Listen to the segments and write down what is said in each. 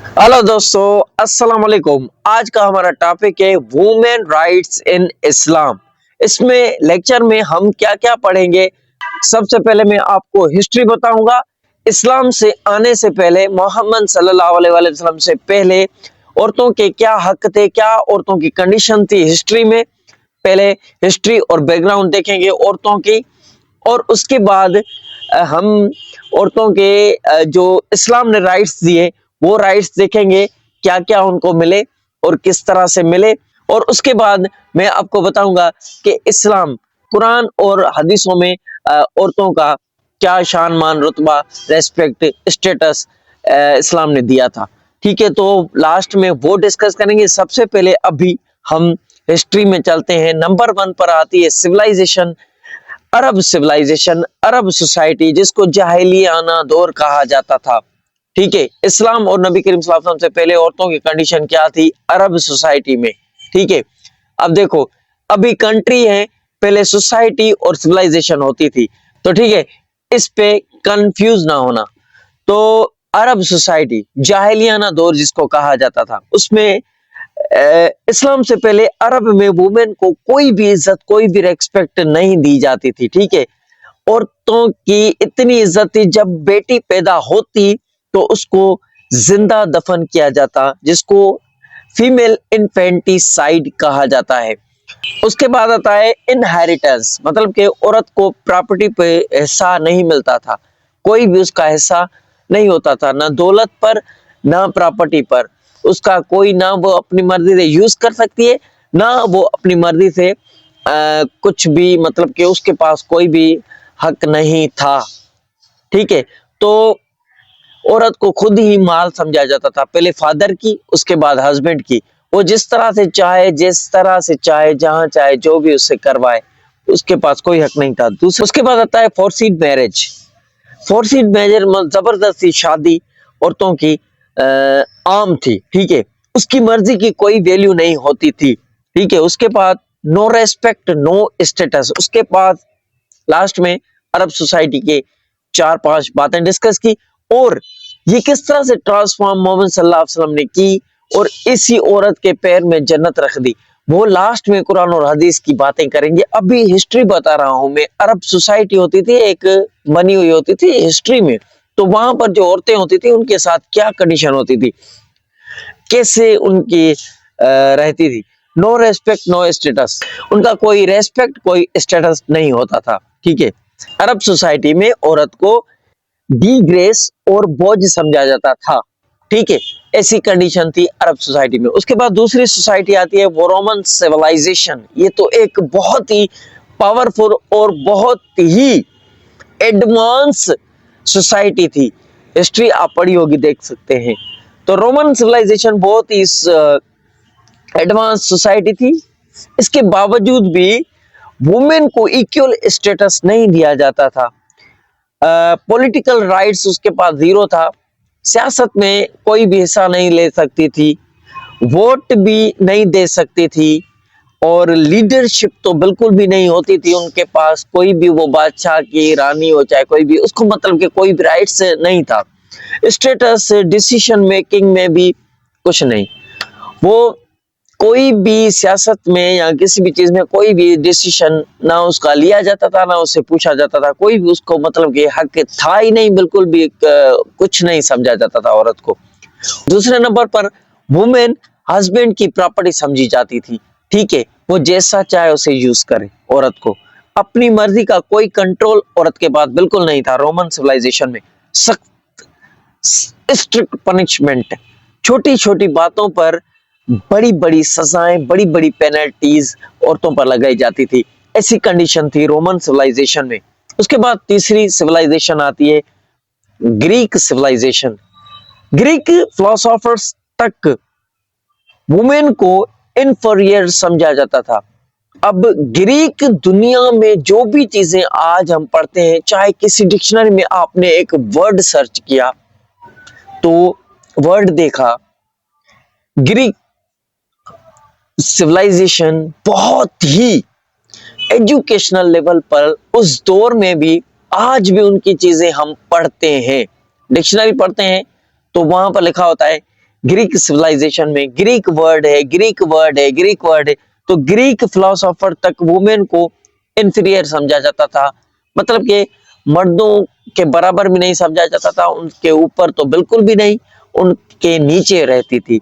Hello दोस्तों, अस्सलाम वालेकुम। आज का हमारा टॉपिक है वुमेन राइट्स इन इस्लाम। इसमें लेक्चर में हम क्या क्या पढ़ेंगे। सबसे पहले मैं आपको हिस्ट्री बताऊंगा। इस्लाम से आने से पहले, मोहम्मद सल्लल्लाहु अलैहि वसल्लम से पहले औरतों के क्या हक थे, क्या औरतों की कंडीशन थी हिस्ट्री में। पहले हिस्ट्री और बैकग्राउंड देखेंगे औरतों की, और उसके बाद हम औरतों के जो इस्लाम ने राइट्स दिए वो राइट्स देखेंगे, क्या क्या उनको मिले और किस तरह से मिले। और उसके बाद मैं आपको बताऊंगा कि इस्लाम, कुरान और हदीसों में औरतों का क्या शान मान, रुतबा, रेस्पेक्ट, स्टेटस इस्लाम ने दिया था। ठीक है, तो लास्ट में वो डिस्कस करेंगे। सबसे पहले अभी हम हिस्ट्री में चलते हैं। नंबर 1 पर आती है सिविलाइजेशन, अरब सिविलाइजेशन, अरब सोसाइटी, जिसको जाहिलियाना दौर कहा जाता था। ठीक है, इस्लाम और नबी करीम सल्लल्लाहु अलैहि वसल्लम से पहले औरतों की कंडीशन क्या थी अरब सोसाइटी में। ठीक है, अब देखो, अभी कंट्री है, पहले सोसाइटी और सिविलाइजेशन होती थी। तो ठीक है, इस पे कंफ्यूज ना होना। तो अरब सोसाइटी, जाहिलियाना दौर जिसको कहा जाता था, उसमें इस्लाम से पहले अरब में वुमेन को कोई भी इज्जत, कोई भी रेस्पेक्ट नहीं दी जाती थी। ठीक है, औरतों की इतनी इज्जत थी, जब बेटी पैदा होती तो उसको जिंदा दफन किया जाता, जिसको फीमेल इन्फेंटिसाइड कहा जाता है। उसके बाद आता है इनहेरिटेंस, मतलब कि औरत को प्रॉपर्टी पे हिस्सा नहीं मिलता था, कोई भी उसका हिस्सा नहीं होता था, ना दौलत पर ना प्रॉपर्टी पर। उसका कोई, ना वो अपनी मर्जी से यूज कर सकती है, ना वो अपनी मर्जी से कुछ भी, मतलब कि उसके पास कोई भी हक नहीं था। ठीक है, तो औरत को खुद ही माल समझा जाता था, पहले फादर की, उसके बाद हस्बैंड की। वो जिस तरह से चाहे, जिस तरह से चाहे, जहां चाहे, जो भी उससे करवाए, उसके पास कोई हक नहीं था। दूसरा, उसके बाद आता है फोर्सिड मैरिज। फोर्सिड मैरिज जबरदस्ती शादी औरतों की आम थी। ठीक है, उसकी मर्जी की कोई वैल्यू नहीं होती थी। ठीक है, उसके बाद नो रेस्पेक्ट, नो स्टेटस। उसके बाद लास्ट में अरब सोसाइटी के 4-5 बातें डिस्कस की, और ये किस तरह से ट्रांसफॉर्म मोहम्मद सल्लल्लाहु अलैहि वसल्लम ने की, और इसी औरत के पैर में जन्नत रख दी। वो लास्ट में कुरान और हदीस की बातें करेंगे। अभी हिस्ट्री बता रहा हूं मैं। अरब सोसाइटी होती थी, एक बनी हुई होती थी हिस्ट्री में, तो वहां पर जो औरतें होती थी उनके साथ क्या कंडीशन होती थी, कैसे उनकी रहती थी। No respect, no status. उनका कोई रेस्पेक्ट, कोई स्टेटस नहीं होता था। ठीक है, अरब सोसाइटी में औरत को डी ग्रेस और बोझ समझा जाता था। ठीक है, ऐसी कंडीशन थी अरब सोसाइटी में। उसके बाद दूसरी सोसाइटी आती है वो रोमन सिविलाइजेशन। ये तो एक बहुत ही पावरफुल और बहुत ही एडवांस सोसाइटी थी। हिस्ट्री आप पढ़ी होगी, देख सकते हैं। तो रोमन सिविलाइजेशन बहुत ही एडवांस सोसाइटी थी। इसके बावजूद भी वुमेन को इक्वल स्टेटस नहीं दिया जाता था। पॉलिटिकल राइट्स उसके पास जीरो था। सियासत में कोई भी हिस्सा नहीं ले सकती थी, वोट भी नहीं दे सकती थी, और लीडरशिप तो बिल्कुल भी नहीं होती थी उनके पास। कोई भी, वो बादशाह की रानी हो चाहे कोई भी, उसको मतलब कि कोई भी राइट्स नहीं था। स्टेटस, डिसीजन मेकिंग में भी कुछ नहीं। वो कोई भी सियासत में या किसी भी चीज में कोई भी डिसीजन ना उसका लिया जाता था, ना उससे पूछा जाता था। कोई भी उसको मतलब कि हक था ही नहीं, बिल्कुल भी कुछ नहीं समझा जाता था औरत को। दूसरे नंबर पर वुमेन हस्बैंड की प्रॉपर्टी समझी जाती थी। ठीक है, वो जैसा चाहे उसे यूज करे। औरत को अपनी मर्जी का कोई कंट्रोल औरत के पास बिल्कुल नहीं था। रोमन सिविलाइजेशन में सख्त स्ट्रिक्ट पनिशमेंट, छोटी छोटी बातों पर बड़ी बड़ी सजाएं, बड़ी बड़ी पेनल्टीज औरतों पर लगाई जाती थी। ऐसी कंडीशन थी रोमन सिविलाइजेशन में। उसके बाद तीसरी सिविलाइजेशन आती है ग्रीक सिविलाइजेशन। ग्रीक फिलोसोफर्स तक वुमेन को इनफीरियर समझा जाता था। अब ग्रीक दुनिया में जो भी चीजें आज हम पढ़ते हैं, चाहे किसी डिक्शनरी में आपने एक वर्ड सर्च किया तो वर्ड देखा, ग्रीक सिविलाइजेशन बहुत ही एजुकेशनल लेवल पर उस दौर में भी, आज भी उनकी चीजें हम पढ़ते हैं, डिक्शनरी पढ़ते हैं तो वहां पर लिखा होता है ग्रीक सिविलाइजेशन में ग्रीक वर्ड है, ग्रीक वर्ड है, ग्रीक वर्ड है, तो ग्रीक फिलोसोफर तक वुमेन को इंफीरियर समझा जाता था, मतलब कि मर्दों के बराबर भी नहीं समझा जाता था, उनके ऊपर तो बिल्कुल भी नहीं, उनके नीचे रहती थी।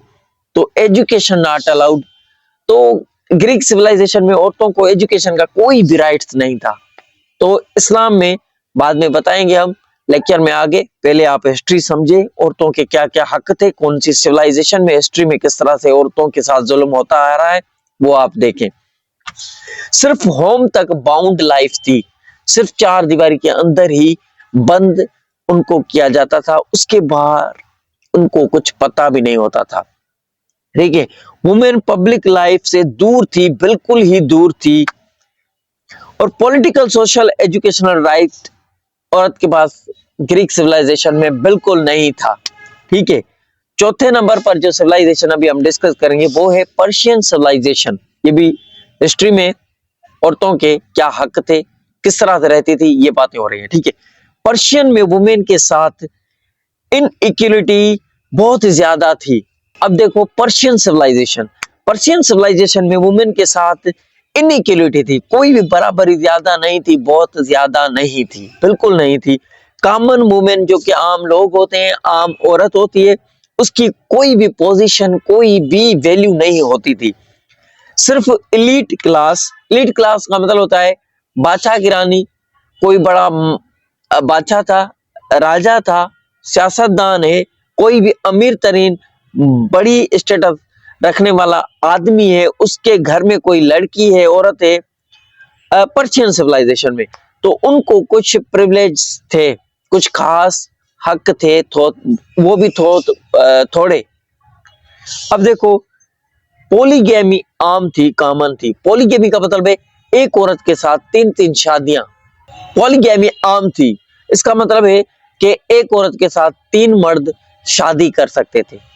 तो एजुकेशन नॉट अलाउड। तो ग्रीक सिविलाइजेशन में औरतों को एजुकेशन का कोई भी राइट्स नहीं था। तो इस्लाम में बाद में बताएंगे हम लेक्चर में आगे, पहले आप हिस्ट्री समझे, औरतों के क्या क्या हक थे, कौन सी सिविलाइजेशन में, हिस्ट्री में किस तरह से औरतों के साथ जुल्म होता आ रहा है, वो आप देखें। सिर्फ होम तक बाउंड लाइफ थी, सिर्फ चार दीवारी के अंदर ही बंद उनको किया जाता था, उसके बाहर उनको कुछ पता भी नहीं होता था। ठीक है, वुमेन पब्लिक लाइफ से दूर थी, बिल्कुल ही दूर थी, और पॉलिटिकल, सोशल, एजुकेशनल राइट औरत के पास ग्रीक सिविलाइजेशन में बिल्कुल नहीं था। ठीक है, चौथे नंबर पर जो सिविलाइजेशन अभी हम डिस्कस करेंगे वो है पर्शियन सिविलाइजेशन। ये भी हिस्ट्री में औरतों के क्या हक थे, किस तरह से रहती थी, ये बातें हो रही हैं। ठीक है, पर्शियन में वुमेन के साथ इनइक्वलिटी बहुत ज्यादा थी। अब देखो पर्शियन सिविलाइजेशन में वुमेन के साथ इनइक्वलिटी थी, कोई भी बराबरी ज्यादा नहीं थी, बहुत ज्यादा नहीं थी, बिल्कुल नहीं थी। कॉमन वुमेन जो कि आम लोग होते हैं, आम औरत होती है, उसकी कोई भी पोजीशन, कोई भी वैल्यू नहीं होती थी। सिर्फ इलीट क्लास का मतलब होता है बादशाह की रानी, कोई बड़ा बादशाह था, राजा था, सियासतदान है, कोई भी अमीर तरीन बड़ी स्टेटस रखने वाला आदमी है, उसके घर में कोई लड़की है, औरत है, पर्शियन सिविलाइजेशन में, तो उनको कुछ प्रिविलेज थे, कुछ खास हक थे, वो भी थोड़े। अब देखो, पॉलीगैमी आम थी, कॉमन थी। पॉलीगैमी का मतलब है एक औरत के साथ तीन तीन शादियां। पॉलीगैमी आम थी, इसका मतलब है कि एक औरत के साथ तीन मर्द शादी कर सकते थे।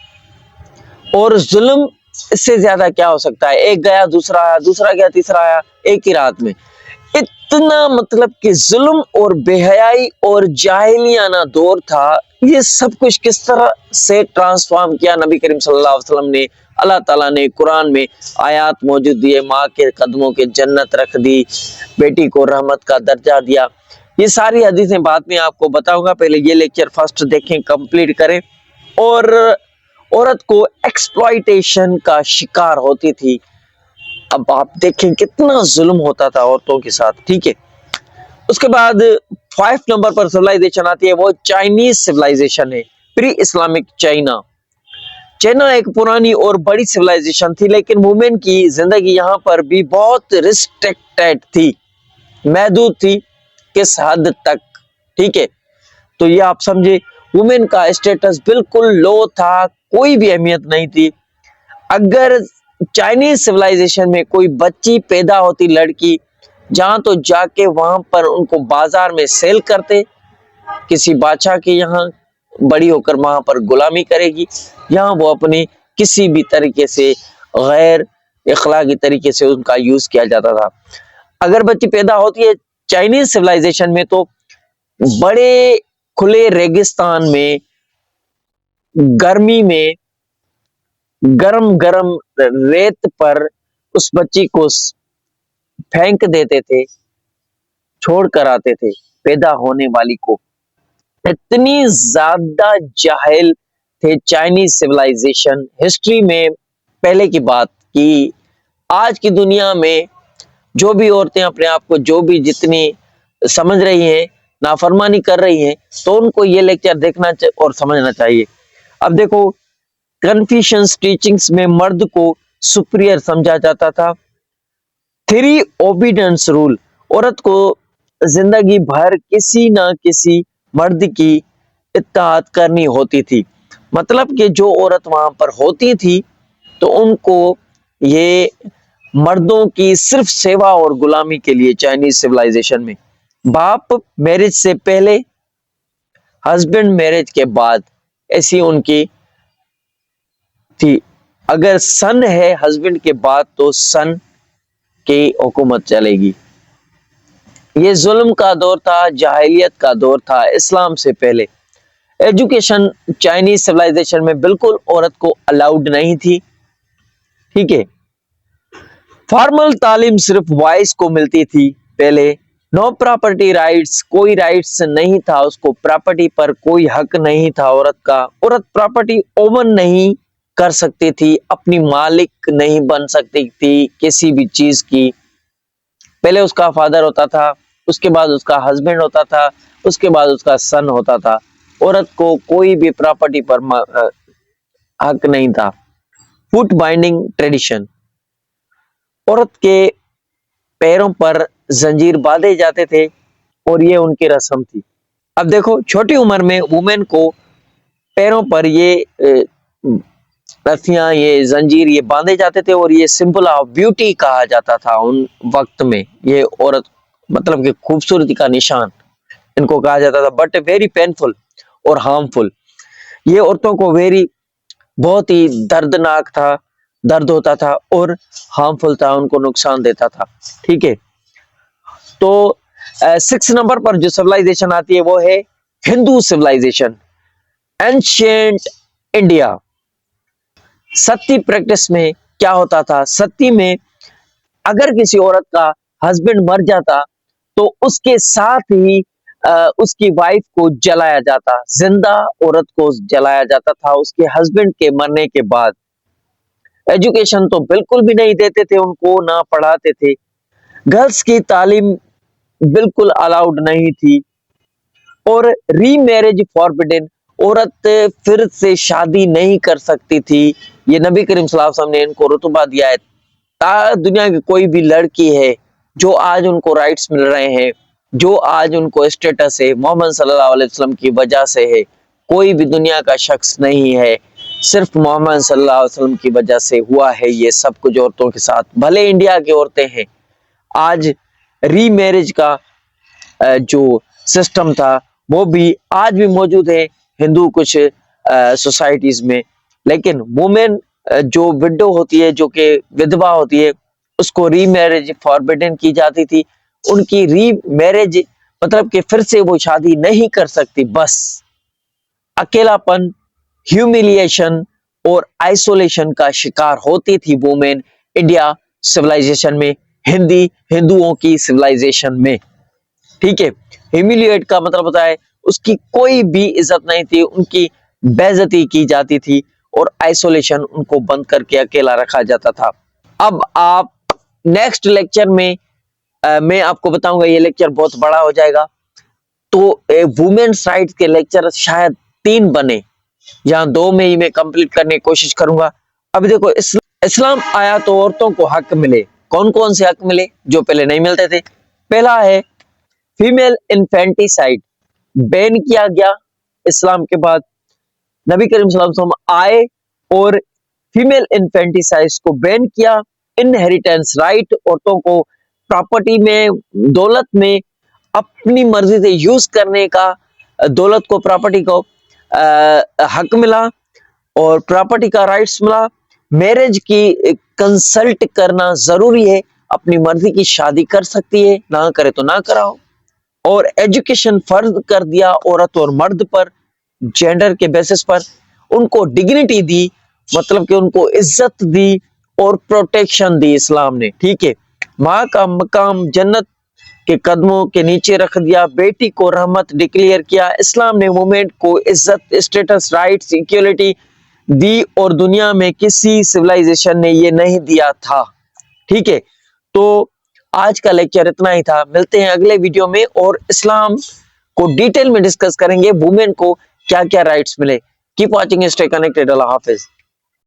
और जुल्म इससे ज्यादा क्या हो सकता है, एक गया दूसरा आया, दूसरा गया तीसरा आया, एक ही रात में। इतना मतलब कि जुल्म और बेहयाई और जाहिलियाना दौर था। ये सब कुछ किस तरह से ट्रांसफॉर्म किया नबी करीम सल्लल्लाहु अलैहि वसल्लम ने, अल्लाह ताला ने कुरान में आयात मौजूद दिए, माँ के कदमों के जन्नत रख दी, बेटी को रहमत का दर्जा दिया। ये सारी हदीसें बाद में आपको बताऊंगा, पहले ये लेक्चर फर्स्ट देखें, कंप्लीट करें। और औरत को एक्सप्लॉइटेशन का शिकार होती थी। अब आप देखें कितना जुल्म होता था औरतों के साथ। ठीक है, उसके बाद 5 नंबर पर सिविलाइजेशन आती है, वो चाइनीज सिविलाइजेशन है, प्री इस्लामिक चाइना। चाइना एक पुरानी और बड़ी सिविलाइजेशन थी, लेकिन वुमेन की जिंदगी यहाँ पर भी बहुत रिस्ट्रिक्टेड थी, महदूद थी, किस हद तक। ठीक है, तो ये आप समझे, वुमेन का स्टेटस बिल्कुल लो था, कोई भी अहमियत नहीं थी। अगर चाइनीज सिविलाइजेशन में कोई बच्ची पैदा होती, लड़की, जहां तो जाके वहां पर उनको बाजार में सेल करते, किसी बादशाह के यहाँ बड़ी होकर वहां पर गुलामी करेगी, यहाँ वो अपनी किसी भी तरीके से गैर इखलाकी तरीके से उनका यूज किया जाता था। अगर बच्ची पैदा होती है चाइनीज सिविलाइजेशन में, तो बड़े खुले रेगिस्तान में, गर्मी में, गरम गरम रेत पर उस बच्ची को फेंक देते थे, छोड़ कर आते थे पैदा होने वाली को। इतनी ज्यादा जाहिल थे चाइनीज सिविलाइजेशन। हिस्ट्री में पहले की बात की, आज की दुनिया में जो भी औरतें अपने आप को जो भी जितनी समझ रही हैं, नाफरमानी कर रही हैं, तो उनको ये लेक्चर देखना और समझना चाहिए। अब देखो, कन्फ्यूशियस टीचिंग्स में मर्द को सुपीरियर समझा जाता था। 3 ओबीडियंस रूल, औरत को जिंदगी भर किसी ना किसी मर्द की इत्ताअत करनी होती थी। मतलब कि जो औरत वहां पर होती थी, तो उनको ये मर्दों की सिर्फ सेवा और गुलामी के लिए, चाइनीज सिविलाइजेशन में, बाप मैरिज से पहले, हस्बैंड मैरिज के बाद, ऐसी उनकी थी। अगर सन है हस्बैंड के बाद, तो सन की हुकूमत चलेगी। ये जुल्म का दौर था, जाहिलियत का दौर था, इस्लाम से पहले। एजुकेशन चाइनीज सिविलाइजेशन में बिल्कुल औरत को अलाउड नहीं थी। ठीक है, फॉर्मल तालीम सिर्फ बॉयज को मिलती थी पहले। नो प्रॉपर्टी राइट्स, कोई राइट्स नहीं था उसको, प्रॉपर्टी पर कोई हक नहीं था औरत का। औरत प्रॉपर्टी ओवन नहीं कर सकती थी, अपनी मालिक नहीं बन सकती थी किसी भी चीज की। पहले उसका फादर होता था, उसके बाद उसका हस्बैंड होता था, उसके बाद उसका सन होता था। औरत को कोई भी प्रॉपर्टी पर हक नहीं था। फुट बाइंडिंग ट्रेडिशन, औरत के पैरों पर जंजीर बांधे जाते थे और ये उनकी रस्म थी। अब देखो, छोटी उम्र में वुमेन को पैरों पर ये रस्सियां, ये जंजीर ये बांधे जाते थे और ये सिंबल ऑफ ब्यूटी कहा जाता था उन वक्त में। ये औरत मतलब कि खूबसूरती का निशान इनको कहा जाता था, बट वेरी पेनफुल और हार्मफुल। ये औरतों को वेरी बहुत ही दर्दनाक था, दर्द होता था और हार्मफुल था, उनको नुकसान देता था। ठीक है, तो 6 नंबर पर जो सिविलाइजेशन आती है वो है हिंदू सिविलाइजेशन, एंशिएंट इंडिया। सती प्रैक्टिस में क्या होता था? सती में अगर किसी औरत का हस्बैंड मर जाता तो उसके साथ ही उसकी वाइफ को जलाया जाता, जिंदा औरत को जलाया जाता था उसके हस्बैंड के मरने के बाद। एजुकेशन तो बिल्कुल भी नहीं देते थे उनको, ना पढ़ाते थे। गर्ल्स की तालीम बिल्कुल अलाउड नहीं थी और रीमैरिज फॉरबिडन, औरत फिर से शादी नहीं कर सकती थी। ये नबी करीम सल्लल्लाहु अलैहि वसल्लम ने इनको रुतबा दिया है। दुनिया की कोई भी लड़की है जो आज उनको राइट्स मिल रहे हैं, जो आज उनको स्टेटस है, मोहम्मद सल्लल्लाहु अलैहि वसल्लम की वजह से है। कोई भी दुनिया का शख्स नहीं है, सिर्फ मोहम्मद सल्लल्लाहु अलैहि वसल्लम की वजह से हुआ है ये सब कुछ औरतों के साथ। भले इंडिया की औरतें हैं, आज रीमैरिज का जो सिस्टम था वो भी आज भी मौजूद है हिंदू कुछ सोसाइटीज में, लेकिन वुमेन जो विडो होती है, जो कि विधवा होती है, उसको रीमैरिज फॉरबिडन की जाती थी। उनकी रीमैरिज मतलब कि फिर से वो शादी नहीं कर सकती। बस अकेलापन, ह्यूमिलिएशन और आइसोलेशन का शिकार होती थी वुमेन इंडिया सिविलाइजेशन में, हिंदुओं की सिविलाइजेशन में। ठीक है, ह्यूमिलिएट का मतलब होता है उसकी कोई भी इज्जत नहीं थी, उनकी बेइज्जती की जाती थी और आइसोलेशन, उनको बंद करके अकेला रखा जाता था। अब आप नेक्स्ट लेक्चर में मैं आपको बताऊंगा, ये लेक्चर बहुत बड़ा हो जाएगा, तो वुमेन्स राइट्स के लेक्चर शायद 3 बने, यहाँ 2 में ही मैं कंप्लीट करने की कोशिश करूंगा। अब देखो, इस्लाम आया तो औरतों को हक मिले। कौन कौन से हक मिले जो पहले नहीं मिलते थे? पहला है फीमेल इन्फेंटिसाइड, बैन किया गया इस्लाम के बाद। नबी करीम सल्लल्लाहु अलैहि वसल्लम आए और फीमेल इन्फेंटिसाइड को बैन किया। इनहेरिटेंस राइट, औरतों को प्रॉपर्टी में, दौलत में अपनी मर्जी से यूज करने का, दौलत को, प्रॉपर्टी को हक मिला और प्रॉपर्टी का राइट्स मिला। मैरिज की कंसल्ट करना जरूरी है, अपनी मर्जी की शादी कर सकती है, ना करे तो ना कराओ। और एजुकेशन फर्ज कर दिया औरत और मर्द पर, जेंडर के बेसिस पर उनको डिग्निटी दी, मतलब कि उनको इज्जत दी और प्रोटेक्शन दी इस्लाम ने। ठीक है, माँ का मकाम जन्नत के कदमों के नीचे रख दिया, बेटी को रहमत डिक्लेयर किया। इस्लाम ने वुमेन को इज्जत, स्टेटस, राइट्स, इक्वलिटी दी और दुनिया में किसी सिविलाइजेशन ने ये नहीं दिया था। ठीक है, तो आज का लेक्चर इतना ही था। मिलते हैं अगले वीडियो में और इस्लाम को डिटेल में डिस्कस करेंगे, वुमेन को क्या क्या राइट्स मिले। Keep watching, stay connected. Allah हाफिज।